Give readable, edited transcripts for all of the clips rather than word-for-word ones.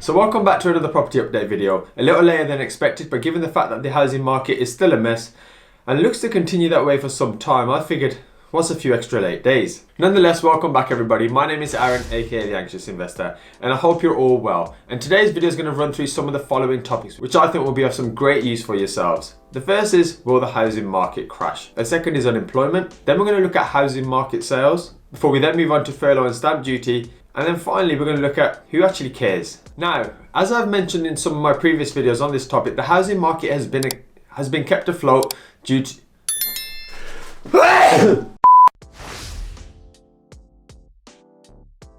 So welcome back to another property update video. A little later than expected, but given the fact that the housing market is still a mess and looks to continue that way for some time, I figured what's a few extra late days. Nonetheless, welcome back everybody. My name is Aaron, aka The Anxious Investor, and I hope you're all well. And today's video is going to run through some of the following topics, which I think will be of some great use for yourselves. The first is, will the housing market crash? The second is unemployment. Then we're going to look at housing market sales, before we then move on to furlough and stamp duty. And then finally, we're going to look at who actually cares. Now, as I've mentioned in some of my previous videos on this topic, the housing market has been kept afloat due to...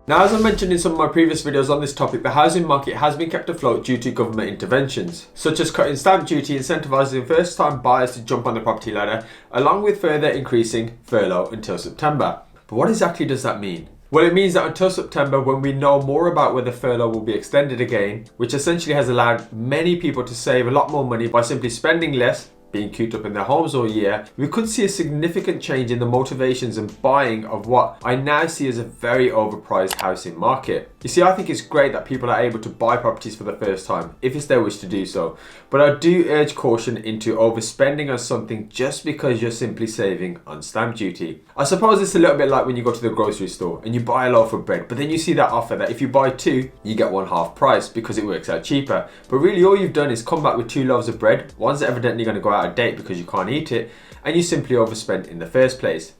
Now, as I mentioned in some of my previous videos on this topic, the housing market has been kept afloat due to government interventions, such as cutting stamp duty, incentivising first-time buyers to jump on the property ladder, along with further increasing furlough until September. But what exactly does that mean? Well, it means that until September, when we know more about whether furlough will be extended again, which essentially has allowed many people to save a lot more money by simply spending less, being cooped up in their homes all year, we could see a significant change in the motivations and buying of what I now see as a very overpriced housing market. You see, I think it's great that people are able to buy properties for the first time, if it's their wish to do so. But I do urge caution into overspending on something just because you're simply saving on stamp duty. I suppose it's a little bit like when you go to the grocery store and you buy a loaf of bread, but then you see that offer that if you buy two, you get one half price because it works out cheaper. But really all you've done is come back with two loaves of bread. One's evidently going to go out of date because you can't eat it, and you simply overspent in the first place.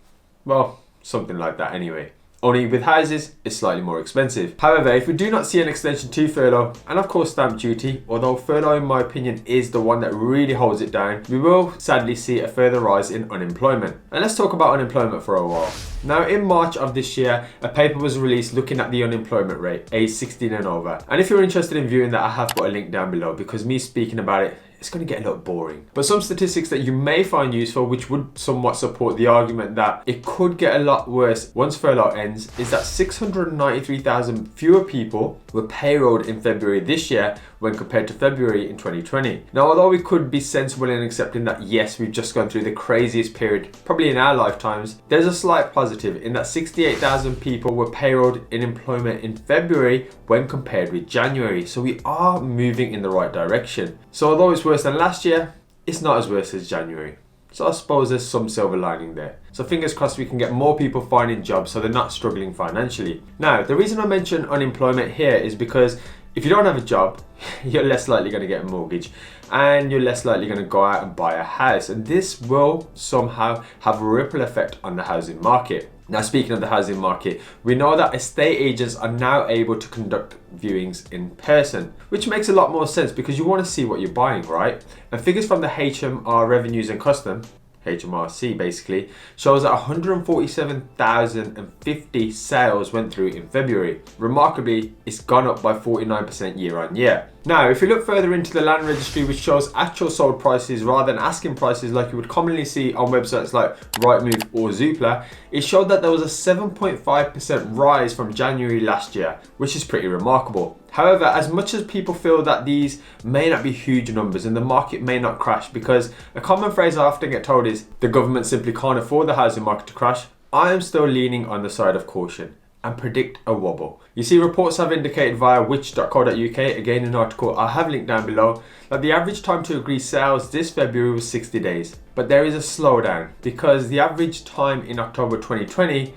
Well, something like that anyway. Only with houses, it's slightly more expensive. However, if we do not see an extension to furlough, and of course stamp duty, although furlough in my opinion is the one that really holds it down, we will sadly see a further rise in unemployment. And let's talk about unemployment for a while. Now, in March of this year, a paper was released looking at the unemployment rate, age 16 and over. And if you're interested in viewing that, I have put a link down below, because me speaking about it, it's going to get a little boring. But some statistics that you may find useful, which would somewhat support the argument that it could get a lot worse once furlough ends, is that 693,000 fewer people were payrolled in February this year when compared to February in 2020. Now, although we could be sensible in accepting that yes, we've just gone through the craziest period probably in our lifetimes, there's a slight positive in that 68,000 people were payrolled in employment in February when compared with January. So we are moving in the right direction. So although it's worse than last year, it's not as worse as January. So I suppose there's some silver lining there. So fingers crossed we can get more people finding jobs so they're not struggling financially. Now, the reason I mention unemployment here is because if you don't have a job, you're less likely going to get a mortgage and you're less likely going to go out and buy a house. And this will somehow have a ripple effect on the housing market. Now, speaking of the housing market, we know that estate agents are now able to conduct viewings in person, which makes a lot more sense because you want to see what you're buying, right? And figures from the HMR Revenues and Custom, HMRC basically, shows that 147,050 sales went through in February. Remarkably, it's gone up by 49% year on year. Now, if you look further into the land registry, which shows actual sold prices rather than asking prices like you would commonly see on websites like Rightmove or Zoopla, it showed that there was a 7.5% rise from January last year, which is pretty remarkable. However, as much as people feel that these may not be huge numbers and the market may not crash, because a common phrase I often get told is the government simply can't afford the housing market to crash, I am still leaning on the side of caution and predict a wobble. You see, reports have indicated via which.co.uk, again an article I have linked down below, that the average time to agree sales this February was 60 days. But there is a slowdown because the average time in October 2020,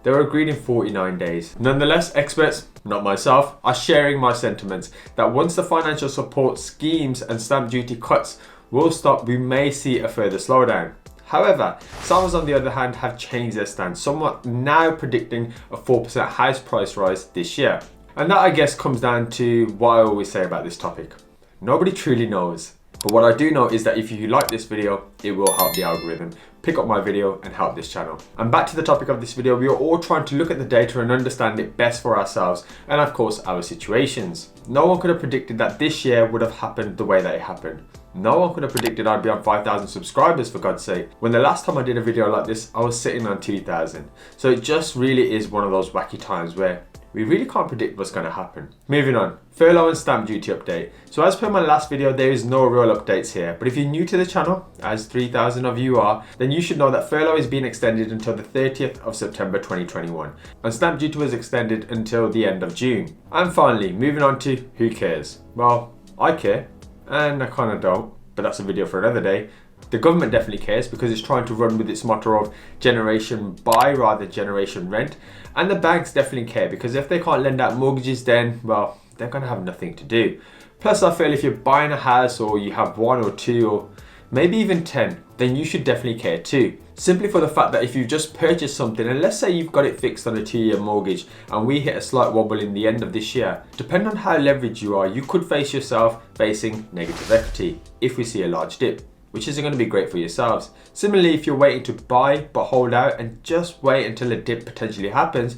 they were agreed in 49 days. Nonetheless, experts, not myself, are sharing my sentiments that once the financial support schemes and stamp duty cuts will stop, we may see a further slowdown. However, some on the other hand have changed their stance, somewhat now predicting a 4% house price rise this year. And that, I guess, comes down to what I always say about this topic. Nobody truly knows. But what I do know is that if you like this video, it will help the algorithm pick up my video and help this channel. And back to the topic of this video, we are all trying to look at the data and understand it best for ourselves and of course our situations. No one could have predicted that this year would have happened the way that it happened. No one could have predicted I'd be on 5,000 subscribers, for God's sake. When the last time I did a video like this, I was sitting on 2,000. So it just really is one of those wacky times where we really can't predict what's going to happen. Moving on, furlough and stamp duty update. So as per my last video, there is no real updates here, but if you're new to the channel, as 3,000 of you are, then you should know that furlough is being extended until the 30th of September 2021, and stamp duty was extended until the end of June. And finally, moving on to who cares? Well, I care, and I kind of don't, but that's a video for another day. The government definitely cares because it's trying to run with its motto of generation buy rather than generation rent. And the banks definitely care because if they can't lend out mortgages, then, well, they're going to have nothing to do. Plus, I feel if you're buying a house or you have 1 or 2 or maybe even 10, then you should definitely care too. Simply for the fact that if you've just purchased something and let's say you've got it fixed on a 2-year mortgage and we hit a slight wobble in the end of this year, depending on how leveraged you are, you could face yourself facing negative equity if we see a large dip, which isn't going to be great for yourselves. Similarly, if you're waiting to buy but hold out and just wait until a dip potentially happens,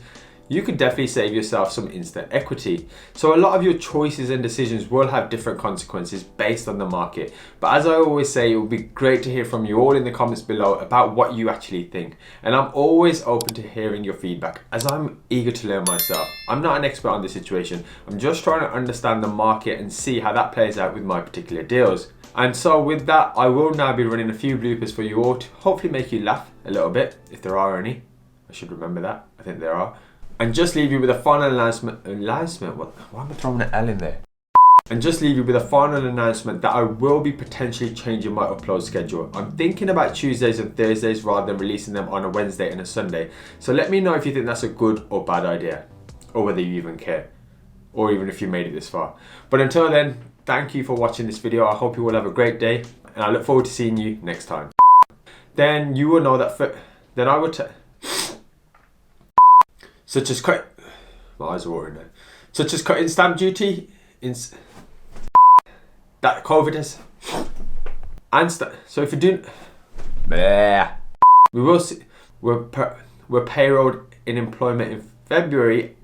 you could definitely save yourself some instant equity. So a lot of your choices and decisions will have different consequences based on the market. But as I always say, it would be great to hear from you all in the comments below about what you actually think. And I'm always open to hearing your feedback as I'm eager to learn myself. I'm not an expert on this situation. I'm just trying to understand the market and see how that plays out with my particular deals. And so with that, I will now be running a few bloopers for you all to hopefully make you laugh a little bit, if there are any. I should remember that. I think there are. And just leave you with a final announcement. Why am I throwing an L in there? And just leave you with a final announcement that I will be potentially changing my upload schedule. I'm thinking about Tuesdays and Thursdays rather than releasing them on a Wednesday and a Sunday. So let me know if you think that's a good or bad idea, or whether you even care, or even if you made it this far. But until then, thank you for watching this video. I hope you all have a great day, and I look forward to seeing you next time. Then you will know that then I would such as my eyes are watering now. Such as cutting stamp duty that COVID has and so if you do we will see we're payrolled in employment in February